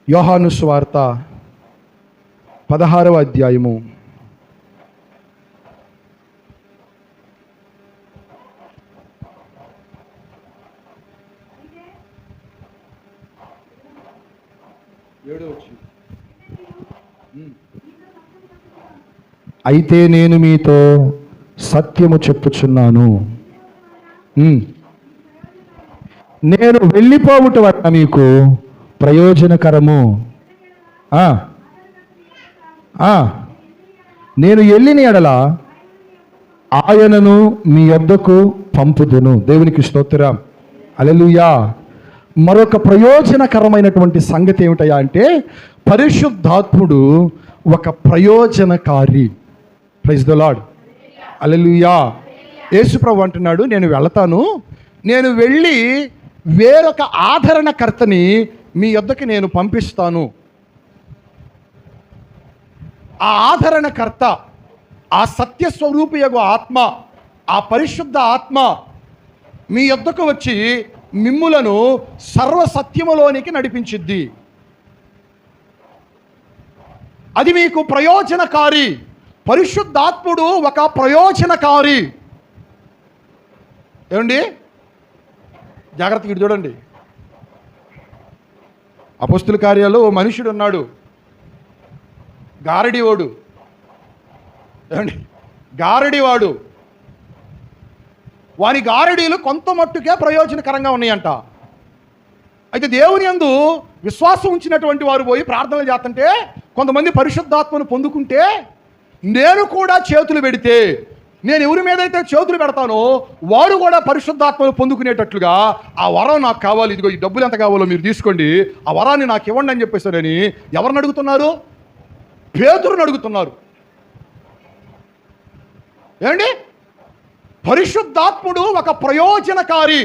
యోహాను సువార్త 16వ అధ్యాయము 7వ వచనం. అయితే నేను మీతో సత్యము చెప్పుచున్నాను, నేను వెళ్ళిపోవుట వలన మీకు ప్రయోజనకరము. నేను వెళ్ళిన ఎడల ఆయనను మీ యొద్దకు పంపుదును. దేవునికి స్తోత్రం. హల్లెలూయా. మరొక ప్రయోజనకరమైనటువంటి సంగతి ఏమిటయా అంటే, పరిశుద్ధాత్ముడు ఒక ప్రయోజనకారి. Praise the Lord. హల్లెలూయా. యేసుప్రభు అంటున్నాడు, నేను వెళతాను, నేను వెళ్ళి వేరొక ఆదరణకర్తని మీ యొద్దకి నేను పంపిస్తాను. ఆ ఆదరణకర్త, ఆ సత్యస్వరూపియగు ఆత్మ, ఆ పరిశుద్ధ ఆత్మ మీ యొద్దకు వచ్చి మిమ్ములను సర్వసత్యములోనికి నడిపించిద్ది. అది మీకు ప్రయోజనకారి. పరిశుద్ధాత్ముడు ఒక ప్రయోజనకారి. ఏమండి, జాగ్రత్తగా ఇటు చూడండి. అపొస్తలుల కార్యాల్లో ఓ మనుషుడు ఉన్నాడు, గారడివాడు. ఏమండి, గారడివాడు. వాని గారడీలు కొంత మట్టుకే ప్రయోజనకరంగా ఉన్నాయంట. అయితే దేవుని యందు విశ్వాసం ఉంచినటువంటి వారు పోయి ప్రార్థనలు చేస్తుంటే, కొంతమంది పరిశుద్ధాత్మను పొందుకుంటే, నేను కూడా చేతులు పెడితే, నేను ఎవరి మీదైతే చేతులు పెడతానో వాడు కూడా పరిశుద్ధాత్మను పొందుకునేటట్లుగా ఆ వరం నాకు కావాలి, ఇదిగో ఈ డబ్బులు ఎంత కావాలో మీరు తీసుకోండి, ఆ వరాన్ని నాకు ఇవ్వండి అని చెప్పేసారని ఎవరిని అడుగుతున్నారు? పేతురుని అడుగుతున్నారు. ఏమండి, పరిశుద్ధాత్ముడు ఒక ప్రయోజనకారి.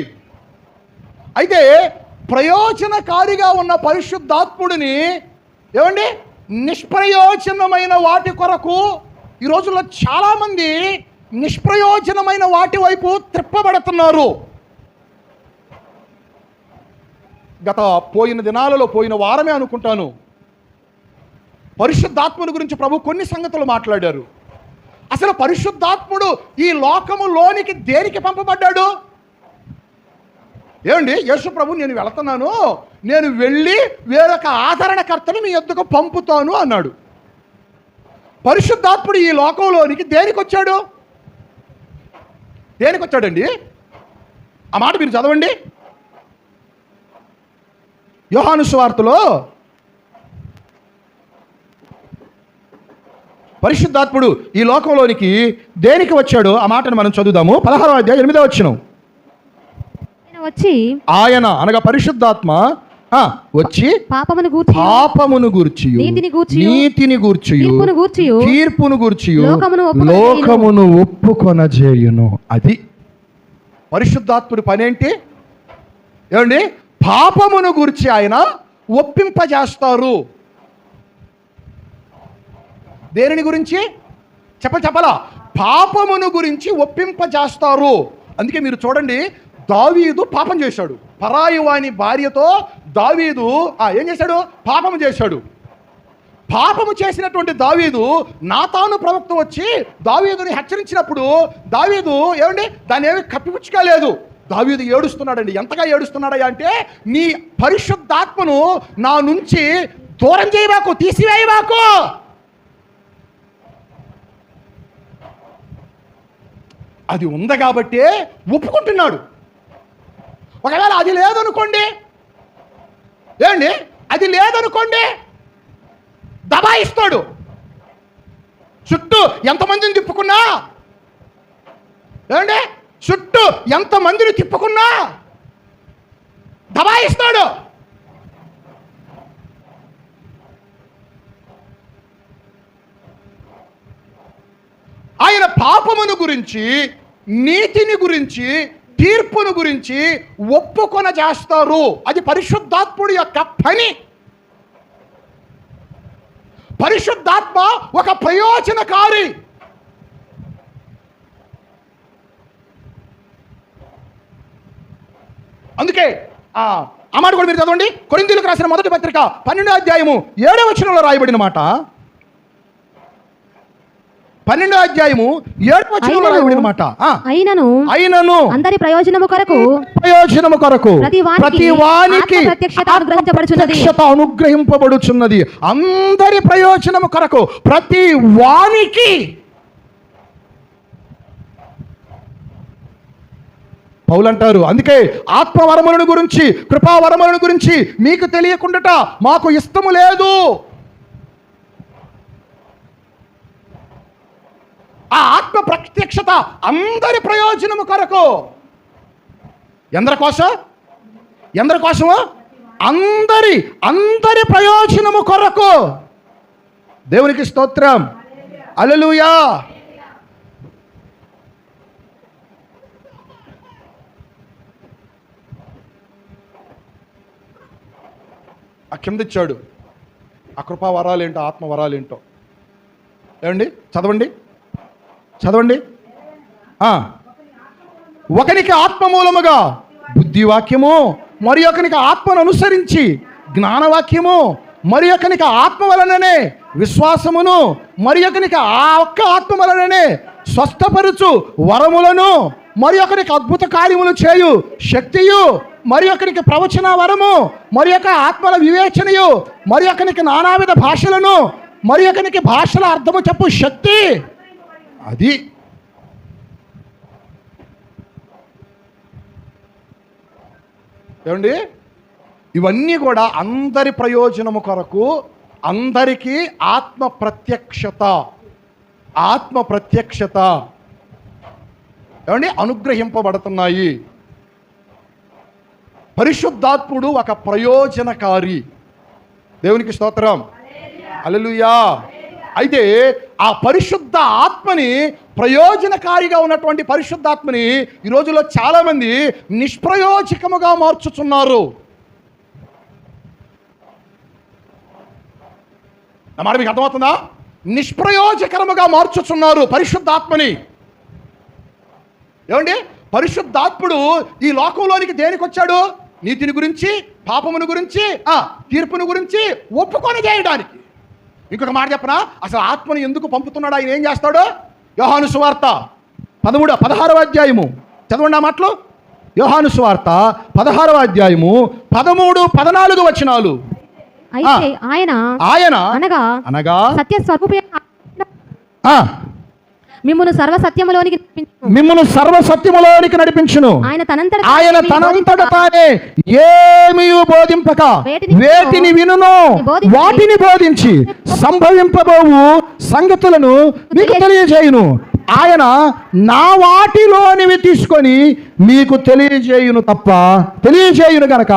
అయితే ప్రయోజనకారిగా ఉన్న పరిశుద్ధాత్ముడిని ఏమండి, నిష్ప్రయోజనమైన వాటి కొరకు ఈ రోజుల్లో చాలామంది నిష్ప్రయోజనమైన వాటి వైపు త్రిప్పబడుతున్నారు. పోయిన దినాలలో, పోయిన వారమే అనుకుంటాను, పరిశుద్ధాత్ముడి గురించి ప్రభు కొన్ని సంగతులు మాట్లాడారు. అసలు పరిశుద్ధాత్ముడు ఈ లోకములోనికి దేనికి పంపబడ్డాడు? ఏమండి, యేసు ప్రభు నేను వెళుతున్నాను, నేను వెళ్ళి వేరొక ఆదరణకర్తను మీ యొద్దకు పంపుతాను అన్నాడు. పరిశుద్ధాత్ముడు ఈ లోకంలోనికి దేనికి వచ్చాడు? దేనికి వచ్చాడండి? ఆ మాట మీరు చదవండి. యోహాను సువార్తలో పరిశుద్ధాత్ముడు ఈ లోకంలోనికి దేనికి వచ్చాడో ఆ మాటను మనం చదువుదాము. 16వ అధ్యాయం 8వ వచనం. ఆయన అనగా పరిశుద్ధాత్మ వచ్చి పాపమును గూర్చి, నీతిని గూర్చి, తీర్పును గూర్చి లోకమును ఒప్పుకొనజేయును. అది పరిశుద్ధాత్ముడి పనేంటి? ఏమండి, పాపమును గూర్చి ఆయన ఒప్పింపజేస్తారు. దేనిని గురించి చెప్పలా? పాపమును గురించి ఒప్పింపజేస్తారు. అందుకే మీరు చూడండి, దావీదు పాపం చేశాడు. పరాయి వాని భార్యతో దావీదు ఏం చేశాడు? పాపము చేశాడు. పాపము చేసినటువంటి దావీదు, నాతాను ప్రవక్త వచ్చి దావీదుని హెచ్చరించినప్పుడు దావీదు ఏమండి దాన్ని ఏమి కప్పిపుచ్చుకోలేదు. దావీదు ఏడుస్తున్నాడండి. ఎంతగా ఏడుస్తున్నాడయ్యా అంటే, నీ పరిశుద్ధాత్మను నా నుంచి దూరం చేయబాకు, తీసివేయబాకు. అది ఉంది కాబట్టి ఒప్పుకుంటున్నాడు. ఒకవేళ అది లేదనుకోండి, ఏండి అది లేదనుకోండి, దబాయిస్తాడు. చుట్టూ ఎంతమందిని తిప్పుకున్నా, ఏమండి చుట్టూ ఎంతమందిని తిప్పుకున్నా దబాయిస్తాడు. ఆయన పాపమును గురించి, నీతిని గురించి, తీర్పును గురించి ఒప్పుకొన చేస్తారు. అది పరిశుద్ధాత్ముడి యొక్క పని. పరిశుద్ధాత్మ ఒక ప్రయోజనకారి. అందుకే ఆ మాట కూడా మీరు చదవండి. కొరింథీయులకు రాసిన మొదటి పత్రిక 12వ అధ్యాయము 7వ వచనంలో రాయబడిన మాట. 12వ అధ్యాయము 7వ వచనంలో రాయబడిన మాట. అయినను అందరి ప్రయోజనము కొరకు ప్రతి వానికి ప్రత్యక్షత అనుగ్రహింపబడుచున్నది. అందరి ప్రయోజనము కొరకు ప్రతి వానికి. పౌలు అంటారు, అందుకే ఆత్మవరములను గురించి, కృపావరములను గురించి మీకు తెలియకుండాట మాకు ఇష్టము లేదు. ఆ ఆత్మ ప్రత్యక్షత అందరి ప్రయోజనము కొరకు. ఎందరి కోసము? అందరి ప్రయోజనము కొరకు. దేవునికి స్తోత్రం. హల్లెలూయా. ఆ కింద ఇచ్చాడు ఆ కృపా వరాలేంటో, ఆత్మ వరాలేంటో. ఏమండి చదవండి. ఒకనికి ఆత్మ మూలముగా బుద్ధివాక్యము, మరి ఒకనికి ఆత్మను అనుసరించి జ్ఞానవాక్యము, మరి ఒకనికి ఆత్మ వలననే విశ్వాసమును, మరి ఒకనికి ఆ ఒక్క ఆత్మ వలననే స్వస్థపరుచు వరములను, మరి ఒకరికి అద్భుత కార్యములు చేయు శక్తియు, మరి ఒకరికి ప్రవచన వరము, మరి ఒక ఆత్మల వివేచనయు, మరి ఒకరికి నానావిధ భాషలను, మరి ఒకరికి భాషల అర్థము చెప్పు శక్తి. అది ఏమండి, ఇవన్నీ కూడా అందరి ప్రయోజనము కొరకు, అందరికీ ఆత్మ ప్రత్యక్షత ఏమండి అనుగ్రహింపబడుతున్నాయి. పరిశుద్ధాత్ముడు ఒక ప్రయోజనకారి. దేవునికి స్తోత్రం. హల్లెలూయా. అయితే ఆ పరిశుద్ధ ఆత్మని, ప్రయోజనకారిగా ఉన్నటువంటి పరిశుద్ధాత్మని ఈ రోజుల్లో చాలామంది నిష్ప్రయోజకముగా మార్చుతున్నారు. నా మాట మీకు అర్థమవుతుందా? నిష్ప్రయోజకరముగా మార్చుతున్నారు పరిశుద్ధాత్మని. ఏమండి, పరిశుద్ధాత్ముడు ఈ లోకంలోనికి దేనికి వచ్చాడు? నీతిని గురించి, పాపమును గురించి, తీర్పును గురించి ఒప్పుకొని చేయడానికి. ఇంకొక మాట చెప్పనా, అసలు ఆత్మను ఎందుకు పంపుతున్నాడు? ఆయన ఏం చేస్తాడు? యోహాను సువార్త 16వ అధ్యాయము చదవండి ఆ మాటలు. యోహాను సువార్త 16వ అధ్యాయము 13-14 వచనాలు. ఆయన అనగా సత్య స్వరూపి మిమ్మును సర్వసత్యములోనికి నడిపించును. ఆయన తనంతట తానే ఏమీ బోధింపక వేటిని వినును వాటిని బోధించి సంభవింపబోవు సంగతులను మీకు తెలియజేయును. ఆయన నా వాటిలోనివి తీసుకొని మీకు తెలియజేయును గనక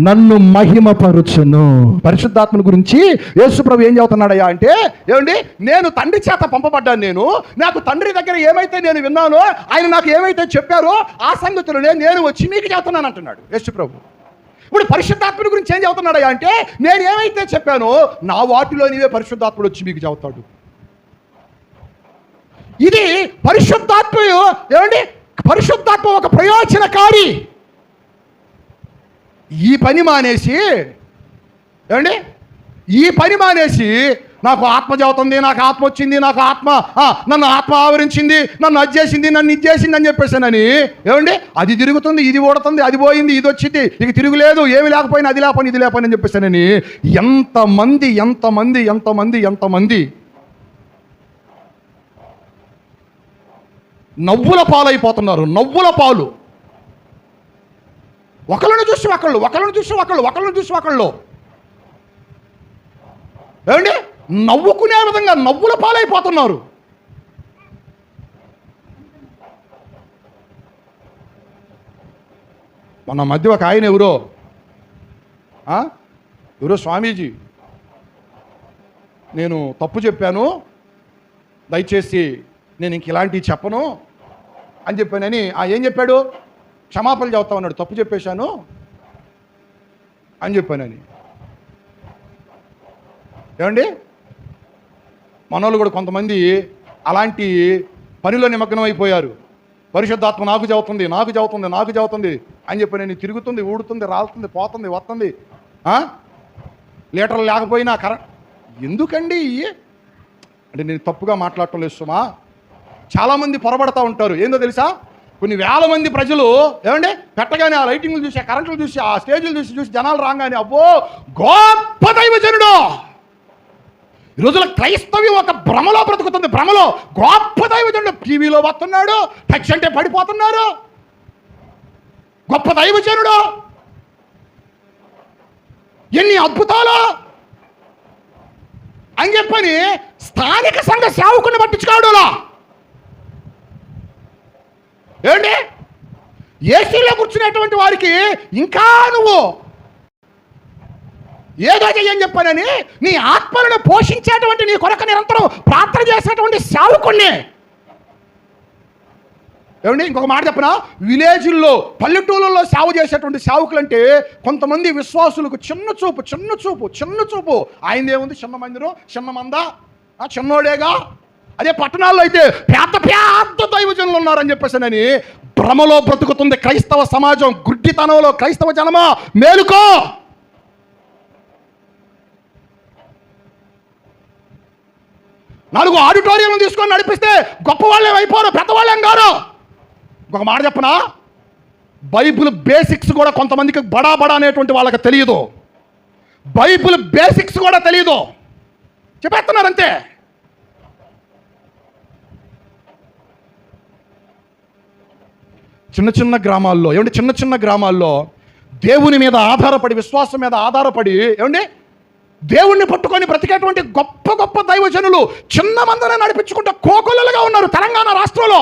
నన్ను మహిమపరుచును. పరిశుద్ధాత్మను గురించి యేసుప్రభు ఏం చెబుతున్నాడయ్యా అంటే, ఏమండి, నేను తండ్రి చేత పంపబడ్డాను. నాకు తండ్రి దగ్గర ఏమైతే నేను విన్నానో, ఆయన నాకు ఏమైతే చెప్పారో ఆ సంగతులనే నేను వచ్చి మీకు చెబుతున్నాను అంటున్నాడు యేసుప్రభు. ఇప్పుడు పరిశుద్ధాత్మని గురించి ఏం చెబుతున్నాడయ్యా అంటే, నేను ఏమైతే చెప్పానో నా వాటిలోనివే పరిశుద్ధాత్ముడు వచ్చి మీకు చెబుతాడు. ఇది పరిశుద్ధాత్మ. ఏమండి, పరిశుద్ధాత్మ ఒక ప్రయోజనకారి. ఈ పని మానేసి నాకు ఆత్మ చదువుతుంది, నాకు ఆత్మ వచ్చింది, నాకు నన్ను ఆత్మ ఆవరించింది, నన్ను అది చేసింది, నన్ను ఇది చేసింది అని చెప్పేసానని, ఏమండి, అది తిరుగుతుంది, ఇది ఓడుతుంది, అది పోయింది, ఇది వచ్చింది, ఇక తిరుగులేదు, ఏమి లేకపోయినా అది లేకపోయినా ఇది లేకపోయినా అని చెప్పేసానని ఎంతమంది నవ్వుల పాలైపోతున్నారు. నవ్వుల పాలు. ఒకళ్ళని చూసి ఒకళ్ళు ఏమండి నవ్వుకునే విధంగా నవ్వుల పాలైపోతున్నారు. మన మధ్య ఒక ఆయన ఎవరో స్వామీజీ, నేను తప్పు చెప్పాను, దయచేసి నేను ఇంక ఇలాంటివి చెప్పను అని చెప్పానని ఏం చెప్పాడు? క్షమాపణలు చెబుతా ఉన్నాడు. తప్పు చెప్పేశాను అని చెప్పానని. ఏమండి, మనోళ్ళు కూడా కొంతమంది అలాంటి పనిలో నిమగ్నం అయిపోయారు. పరిశుద్ధాత్మ నాకు చెబుతుంది అని చెప్పి నేను తిరుగుతుంది, ఊడుతుంది, రాలుతుంది, పోతుంది, వస్తుంది, లీటర్లు లేకపోయినా ఎందుకండి అంటే నేను తప్పుగా మాట్లాడటం లేదు సుమా. చాలామంది పొరబడతా ఉంటారు. ఏందో తెలుసా, కొన్ని వేల మంది ప్రజలు ఏమండి పెట్టగానే ఆ లైటింగ్లు చూసి, ఆ కరెంట్లు చూసి, ఆ స్టేజ్లు చూసి జనాలు రాగానే అబ్బో గొప్ప దైవజనుడు. ఈ రోజుల క్రైస్తవ్యం ఒక భ్రమలో బ్రతుకుతుంది. భ్రమలో గొప్ప దైవజనుడు టీవీలో వస్తున్నాడు, టచ్ అంటే పడిపోతున్నారు. గొప్ప దైవజనుడు, ఎన్ని అద్భుతాలు అని చెప్పని స్థానిక సంఘ సేవకుని పట్టించుకోవడం. ఏంటి ఏసీలో కూర్చునేటువంటి వారికి ఇంకా నువ్వు ఏదో చెయ్యని చెప్పానని నీ ఆత్మలను పోషించేటువంటి, నీ కొరకు నిరంతరం ప్రార్థన చేసేటువంటి సేవకుణ్ణి. ఏమండి ఇంకొక మాట చెప్పనా, విలేజ్ల్లో పల్లెటూళ్ళల్లో సేవ చేసేటువంటి సేవకులు అంటే కొంతమంది విశ్వాసులకు చిన్న చూపు. ఆయనదేముంది, చిన్న మందిరం, చిన్న మంద, చిన్నోడేగా. అదే పట్టణాల్లో అయితే పెద్ద దైవజనులు ఉన్నారని చెప్పేసానని భ్రమలో బ్రతుకుతుంది క్రైస్తవ సమాజం. గుడ్డితనంలో క్రైస్తవ జనమా మేలుకో. నాలుగు ఆడిటోరియం తీసుకొని నడిపిస్తే గొప్పవాళ్ళేం అయిపోరు, పెద్దవాళ్ళేం గారు. ఇంకొక మాట చెప్పనా, బైబిల్ బేసిక్స్ కూడా కొంతమందికి బడా అనేటువంటి వాళ్ళకి తెలియదు. బైబిల్ బేసిక్స్ కూడా తెలియదు, చెప్పేస్తున్నారు అంతే. చిన్న గ్రామాల్లో ఏమంటే చిన్న గ్రామాల్లో దేవుని మీద ఆధారపడి, విశ్వాసం మీద ఆధారపడి ఏమండి దేవుణ్ణి పట్టుకొని బ్రతికేటువంటి గొప్ప దైవజనులు చిన్న మందిని నడిపించుకుంటే కోకొల్లలుగా ఉన్నారు తెలంగాణ రాష్ట్రంలో.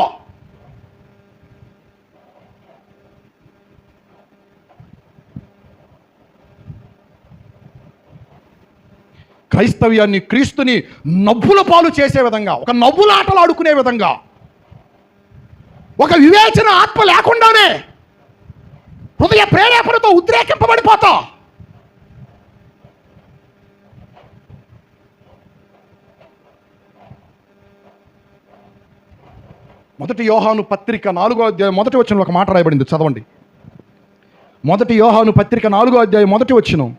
క్రైస్తవ్యాన్ని, క్రీస్తుని నవ్వుల పాలు చేసే విధంగా, ఒక నవ్వుల ఆటలు ఆడుకునే విధంగా, ఒక వివేచన ఆత్మ లేకుండానే హృదయ ప్రేరేపణతో ఉద్రేకింపబడిపోతా. మొదటి యోహాను పత్రిక 4వ అధ్యాయం మొదటి వచనంలో ఒక మాట రాయబడింది, చదవండి. మొదటి యోహాను పత్రిక 4వ అధ్యాయం మొదటి వచనం.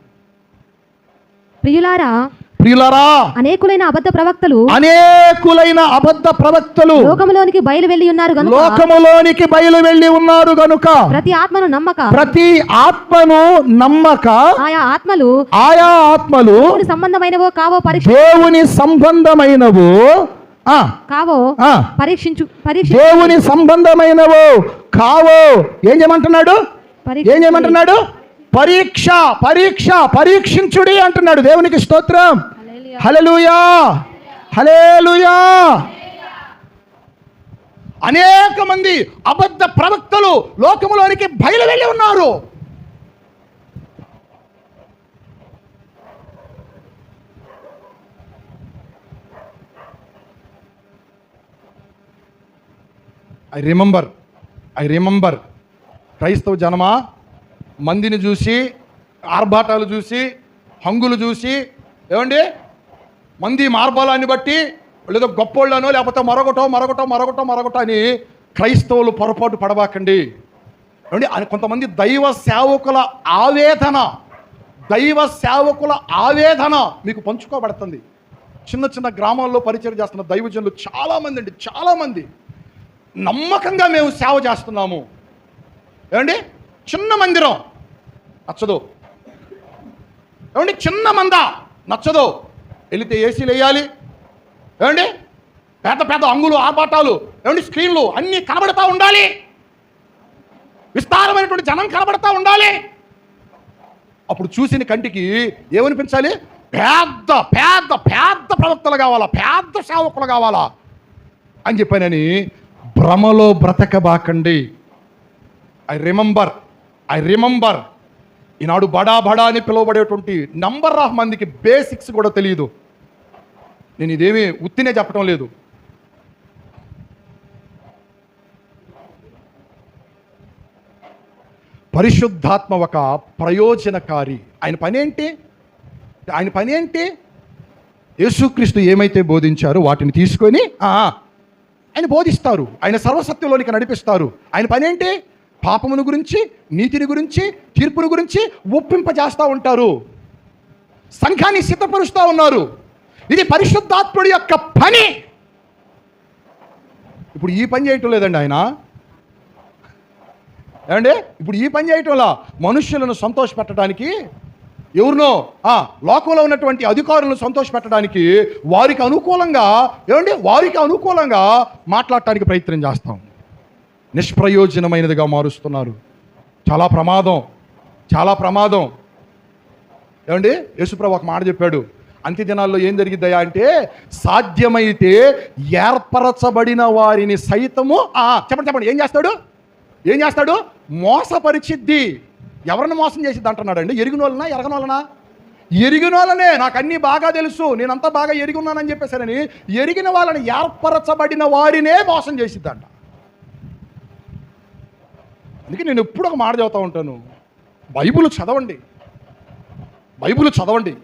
ప్రియులారా, అనేకులైన అబద్ధ ప్రవక్తలు లోకములోనికి బయలు వెళ్ళి ఉన్నారు గనుక ప్రతి ఆత్మను నమ్మక ఆయా ఆత్మలు దేవుని సంబంధమైనవో ఏం చేయమంటున్నాడు? పరీక్షించుడి అంటున్నాడు. దేవునికి స్తోత్రం. హల్లెలూయా. అనేక మంది అబద్ధ ప్రవక్తలు లోకములోనికి బయలు వెళ్ళి ఉన్నారు. ఐ రిమెంబర్ క్రైస్తవ జనమా మందిని చూసి, ఆర్భాటాలు చూసి, హంగులు చూసి, ఏమండి మంది మార్బలాన్ని బట్టి లేదో గొప్పోళ్ళనో లేకపోతే మరొకటో అని క్రైస్తవులు పొరపాటు పడబాకండి. ఏమండి కొంతమంది దైవ సేవకుల ఆవేదన మీకు పంచుకోబడుతుంది. చిన్న గ్రామాల్లో పరిచయం చేస్తున్న దైవజనులు చాలామంది నమ్మకంగా మేము సేవ చేస్తున్నాము. ఏమండి చిన్న మందిరం నచ్చదు, ఏమండి చిన్న మంద నచ్చదు, వెళితే ఏసీలు వేయాలి, ఏమండి పెద్ద అంగులు, ఆర్భాటాలు, ఏమండి స్క్రీన్లు అన్నీ కనబడతా ఉండాలి, విస్తారమైనటువంటి జనం కనబడతా ఉండాలి. అప్పుడు చూసిన కంటికి ఏమనిపించాలి? పెద్ద ప్రవక్తలు కావాలా, పెద్ద సేవకులు కావాలా అని చెప్పానని భ్రమలో బ్రతకబాకండి. ఐ రిమెంబర్ ఈనాడు బడా అని పిలువబడేటువంటి నంబర్ ఆఫ్ మందికి బేసిక్స్ కూడా తెలియదు. నేను ఇదేమీ ఉత్తినే చెప్పడం లేదు. పరిశుద్ధాత్మ ఒక ప్రయోజనకారి. ఆయన పని ఏంటి? యేసుక్రీస్తు ఏమైతే బోధించారో వాటిని తీసుకొని ఆయన బోధిస్తారు, ఆయన సర్వసత్యంలోనికి నడిపిస్తారు. ఆయన పని ఏంటి? పాపమును గురించి, నీతిని గురించి, తీర్పును గురించి ఒప్పింపజేస్తూ ఉంటారు. సంఘాన్ని సిద్ధపరుస్తూ ఉన్నారు. ఇది పరిశుద్ధాత్ముడి యొక్క పని. ఇప్పుడు ఈ పని చేయటం లేదండి ఆయన. ఏమండి, ఇప్పుడు ఈ పని చేయటంలా మనుష్యులను సంతోషపెట్టడానికి, ఎవరినో లోకంలో ఉన్నటువంటి అధికారులను సంతోషపెట్టడానికి వారికి అనుకూలంగా, వారికి అనుకూలంగా మాట్లాడటానికి ప్రయత్నం చేస్తాం. నిష్ప్రయోజనమైనదిగా మారుస్తున్నారు. చాలా ప్రమాదం, చాలా ప్రమాదం. యేసుప్రభు ఒక మాట చెప్పాడు, అంత్య దినాల్లో ఏం జరిగిద్దయా అంటే, సాధ్యమైతే ఏర్పరచబడిన వారిని సైతము చెప్పండి ఏం చేస్తాడు మోసపరిచిద్ది. ఎవరిని మోసం చేసిద్ది అంటున్నాడు అండి? ఎరిగిన వాళ్ళనా, ఎరగని వాళ్ళనా? ఎరిగిన వాళ్ళనే. నాకు అన్నీ బాగా తెలుసు, నేనంతా బాగా ఎరిగి ఉన్నానని చెప్పేసానని ఎరిగిన వాళ్ళని, ఏర్పరచబడిన వారినే మోసం చేసిద్దంట. అందుకే నేను ఎప్పుడు ఒక మాట చదువుతూ ఉంటాను, బైబిల్ చదవండి,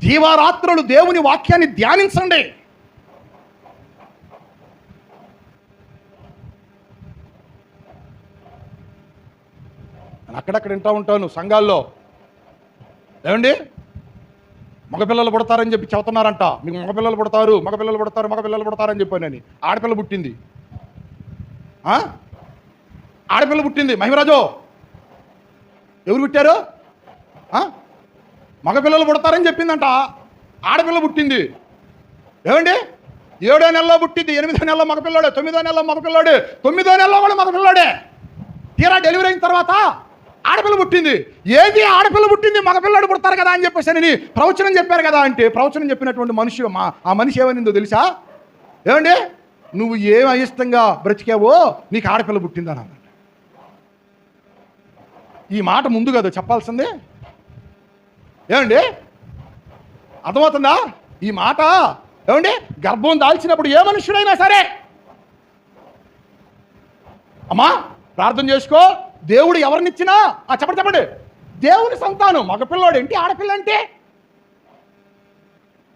దీవారాత్రులు దేవుని వాక్యాన్ని ధ్యానించండి. అక్కడక్కడ వింటూ ఉంటాను సంఘాల్లో, మగపిల్లలు పుడతారని చెప్పి చెబుతున్నారంట. మీకు మగపిల్లలు పుడతారని చెప్పానని. ఆడపిల్ల పుట్టింది, మహిమరాజు ఎవరు పుట్టారు? మగపిల్లలు పుడతారని చెప్పిందంట, ఆడపిల్ల పుట్టింది. 7వ నెలలో పుట్టింది, 8వ నెలలో మగపిల్లాడే, 9వ నెలలో మగపిల్లాడే, 9వ నెలలో కూడా మగపిల్లాడే. తీరా డెలివరీ అయిన తర్వాత ఆడపిల్ల పుట్టింది. ఏది ఆడపిల్ల పుట్టింది, మగపిల్లాడు పుడతారు కదా అని చెప్పేసి ప్రవచనం చెప్పారు కదా అంటే, ప్రవచనం చెప్పినటువంటి మనిషి ఆ మనిషి ఏమనిందో తెలుసా? నువ్వు ఏం అయిష్టంగా బ్రతికావో నీకు ఆడపిల్ల పుట్టిందని అన్నాడు. ఈ మాట ముందు కదా చెప్పాల్సిందే. అర్థమవుతుందా ఈ మాట? గర్భం దాల్చినప్పుడు ఏ మనుషుడైనా సరే, అమ్మా ప్రార్థన చేసుకో, దేవుడు ఎవరినిచ్చినా చెప్పండి దేవుని సంతానం. మగపిల్లాడు ఏంటి, ఆడపిల్ల అంటే?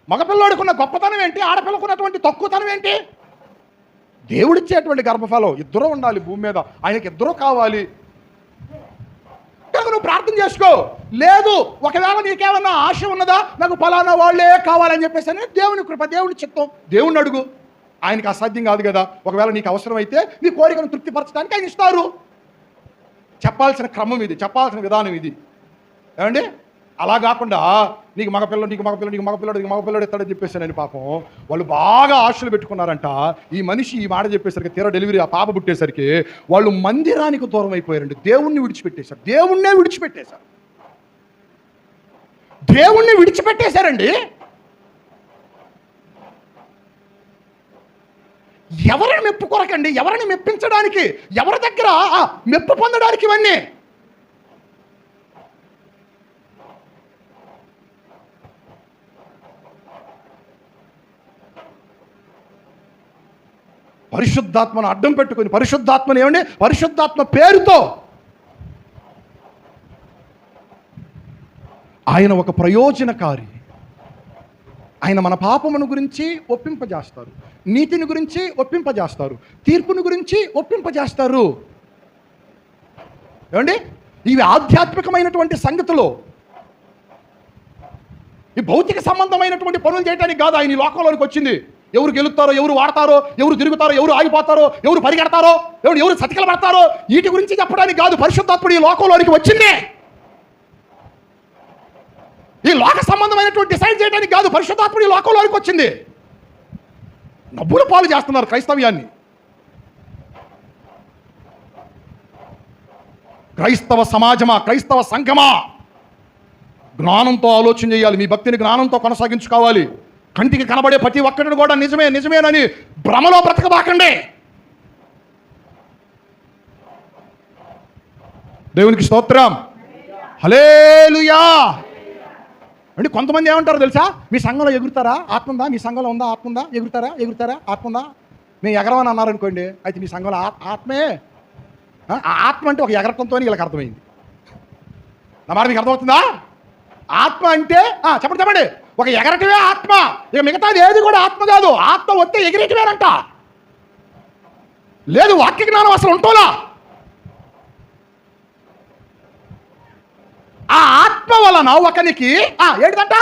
మగపిల్లాడుకున్న గొప్పతనం ఏంటి, ఆడపిల్లకున్నటువంటి తక్కువతనం ఏంటి? దేవుడిచ్చేటువంటి గర్భఫలం. ఇద్దరు ఉండాలి భూమి మీద, ఆయనకి ఇద్దరు కావాలి. నువ్వు ప్రార్థన చేసుకో. లేదు, ఒకవేళ నీకేమన్నా ఆశ ఉన్నదా, నాకు ఫలానా వాళ్ళే కావాలని చెప్పేసి దేవుని కృప, దేవుని చిత్తం, దేవుణ్ణి అడుగు. ఆయనకి అసాధ్యం కాదు కదా. ఒకవేళ నీకు అవసరం అయితే నీ కోరికను తృప్తిపరచడానికి ఆయన ఇస్తారు. చెప్పాల్సిన క్రమం ఇది, చెప్పాల్సిన విధానం ఇది. అలా కాకుండా నీకు మగపిల్లడు ఎత్తాడని చెప్పేసానని పాపం వాళ్ళు బాగా ఆశలు పెట్టుకున్నారంట. ఈ మనిషి ఈ మాట చెప్పేసరికి, తీరా డెలివరీ ఆ పాప పుట్టేసరికి వాళ్ళు మందిరానికి దూరం అయిపోయారండి. దేవుణ్ణి విడిచిపెట్టేశారండి. ఎవరిని మెప్పు కొరకండి, ఎవరిని మెప్పించడానికి, ఎవరి దగ్గర మెప్పు పొందడానికి ఇవన్నీ. పరిశుద్ధాత్మను అడ్డం పెట్టుకుని, పరిశుద్ధాత్మ పేరుతో ఆయన ఒక ప్రయోజనకారి. ఆయన మన పాపమును గురించి ఒప్పింపజేస్తారు, నీతిని గురించి ఒప్పింపజేస్తారు, తీర్పును గురించి ఒప్పింపజేస్తారు. ఇవి ఆధ్యాత్మికమైనటువంటి సంగతులు. ఈ భౌతిక సంబంధమైనటువంటి పనులు చేయడానికి కాదు ఆయన ఈ లోకంలోనికి వచ్చింది. ఎవరు గెలుస్తారో, ఎవరు వాడతారో, ఎవరు తిరుగుతారో, ఎవరు ఆగిపోతారో, ఎవరు పరిగెడతారో, ఎవరు సతికలు పడతారో, వీటి గురించి చెప్పడానికి కాదు పరిశుద్ధాత్ముడు ఈ లోకంలోనికి వచ్చింది. ఈ లోక సంబంధమైనటువంటి డిసైడ్ చేయడానికి కాదు పరిశుద్ధాత్ముడు ఈ లోకంలోనికి వచ్చింది. నవ్వుల పాలు చేస్తున్నారు క్రైస్తవ్యాన్ని. క్రైస్తవ సమాజమా, క్రైస్తవ సంఘమా, జ్ఞానంతో ఆలోచన చేయాలి. మీ భక్తిని జ్ఞానంతో కొనసాగించుకోవాలి. కంటికి కనబడే ప్రతి ఒక్కరిని కూడా నిజమేనని భ్రమలో బ్రతకబాకండి. దేవునికి స్తోత్రం, హల్లెలూయా. కొంతమంది ఏమంటారో తెలుసా? మీ సంఘంలో ఎగురుతారా ఆత్మందా, మీ సంఘంలో ఉందా ఆత్మందా, ఎగురుతారా ఆత్మందా? మేము ఎగరమని అన్నారనుకోండి, అయితే మీ సంఘంలో ఆత్మే. ఆత్మ అంటే ఒక ఎగరటంతో వీళ్ళకి అర్థమైంది. నా మాట మీకు అర్థమవుతుందా? ఆత్మ అంటే చెప్పండి ఒక ఎగరటమే ఆత్మ. ఇక మిగతాది ఏది కూడా ఆత్మ కాదు. ఆత్మ వస్తే ఎగిరేటమేనంట. లేదు, వాక్య జ్ఞానం అసలు ఉంటోలా. ఆ ఆత్మ వలన ఒకనికి ఏంటంట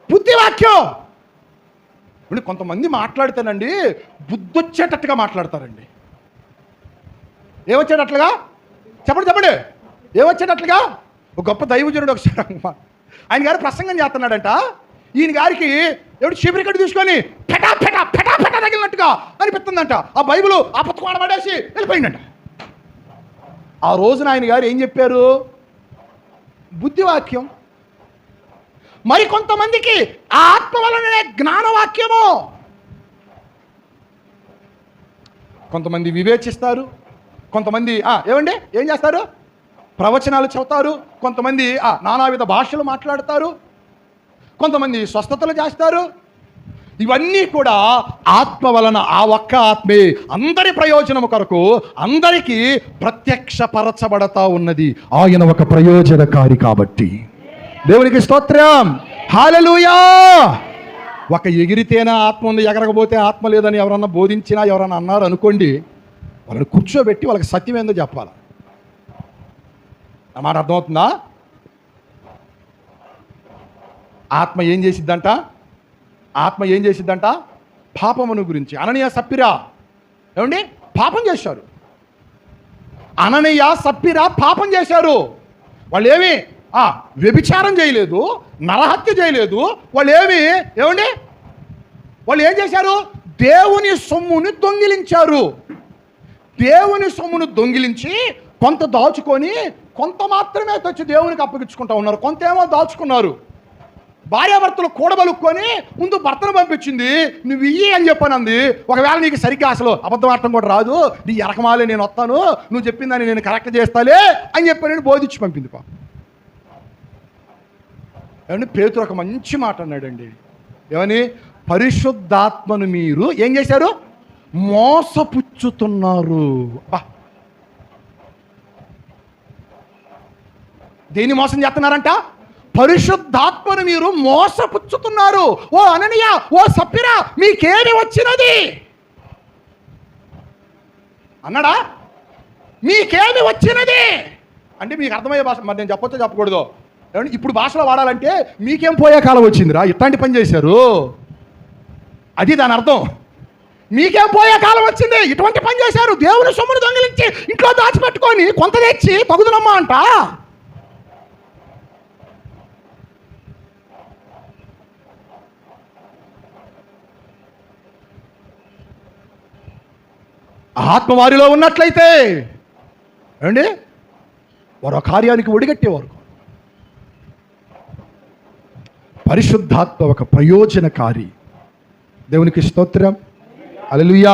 బుద్ధివాక్యం. ఇప్పుడు కొంతమంది మాట్లాడితేనండి బుద్ధి వచ్చేటట్టుగా మాట్లాడతారండి. ఏమొచ్చేటట్లుగా చెప్పండి ఏమొచ్చేటట్లుగా. ఒక గొప్ప దైవజనుడు ఒకసారి ఆయన గారు ప్రసంగం చేస్తున్నాడంట. ఈయన గారికి ఎవడు చీపురికట్టు తీసుకొని పెటా పెటా పెటా పెటా తగిలినట్టుగా అనిపిస్తుందంట. ఆ బైబిల్ ఆ పుస్తకం పడేసి వెళ్ళిపోయిందంట. ఆ రోజున ఆయన గారు ఏం చెప్పారు? బుద్ధివాక్యం. మరి కొంతమందికి ఆ ఆత్మ వలననే జ్ఞానవాక్యము. కొంతమంది వివేచిస్తారు, కొంతమంది ఏమండి ఏం చేస్తారు? ప్రవచనాలు చెబుతారు, కొంతమంది నానావిధ భాషలు మాట్లాడతారు, కొంతమంది స్వస్థతలు చేస్తారు. ఇవన్నీ కూడా ఆత్మ వలన, ఆ ఒక్క ఆత్మే అందరి ప్రయోజనము కొరకు అందరికీ ప్రత్యక్షపరచబడతా ఉన్నది. ఆయన ఒక ప్రయోజనకారి కాబట్టి దేవునికి స్తోత్రం. హల్లెలూయా. ఒక ఎగిరితేనే ఆత్మ ఉంది, ఎగరకపోతే ఆత్మ లేదని ఎవరన్నా బోధించినా ఎవరన్నా అన్నారు అనుకోండి, వాళ్ళని కూర్చోబెట్టి వాళ్ళకి సత్యం ఏందో చెప్పాలి. నా మాట అర్థమవుతుందా? ఆత్మ ఏం చేసిద్దంట? ఆత్మ ఏం చేసిద్దంట? పాపమును గురించి. అననీయ సప్పిరా ఏమండి పాపం చేశారు. అననీయ సప్పిరా పాపం చేశారు. వాళ్ళు ఏమి వ్యభిచారం చేయలేదు, నరహత్య చేయలేదు. వాళ్ళు ఏమండి వాళ్ళు ఏం చేశారు? దేవుని సొమ్ముని దొంగిలించారు. దేవుని సొమ్మును దొంగిలించి కొంత దాచుకొని కొంత మాత్రమే తెచ్చి దేవునికి అప్పగించుకుంటా ఉన్నారు. కొంత ఏమో దాచుకున్నారు. భార్యాభర్తలు కూడబలుక్కొని ముందు భర్తను పంపించింది, నువ్వు ఇయ్యి అని చెప్పానంది. ఒకవేళ నీకు సరిగ్గా అసలు అబద్ధం ఆడటం కూడా రాదు, నీ ఎరకమాలే నేను వస్తాను, నువ్వు చెప్పిందని నేను కరెక్ట్ చేస్తాలే అని చెప్పి బోధించి పంపింది. ఏమండి పేతురు ఒక మంచి మాట అన్నాడండి. ఏమని? పరిశుద్ధాత్మను మీరు ఏం చేశారు? మోసపుచ్చుతున్నారు. దేన్ని మోసం చేస్తున్నారంట? పరిశుద్ధాత్మను మీరు మోసపుచ్చుతున్నారు. ఓ అననీయ, ఓ సప్పిరా, మీకేమి వచ్చినది అన్నాడా? మీకేమి వచ్చినది అంటే మీకు అర్థమయ్యే భాష. మరి నేను చెప్పొచ్చో చెప్పకూడదు? ఏమంటే ఇప్పుడు భాషలో వాడాలంటే మీకేం పోయే కాలం వచ్చిందిరా, ఇట్లాంటి పని చేశారు, అది దాని అర్థం. మీకేం పోయే కాలం వచ్చింది, ఇటువంటి పని చేశారు, దేవుని సొమ్మును దొంగిలించి ఇంట్లో దాచిపెట్టుకొని కొంత తెచ్చి తగుదునమ్మా అంట. ఆత్మ వారిలో ఉన్నట్లయితే ఏమండి వారు ఆ కార్యానికి ఒడిగట్టేవారు. పరిశుద్ధాత్మ ఒక ప్రయోజనకారి. దేవునికి స్తోత్రం. హల్లెలూయా.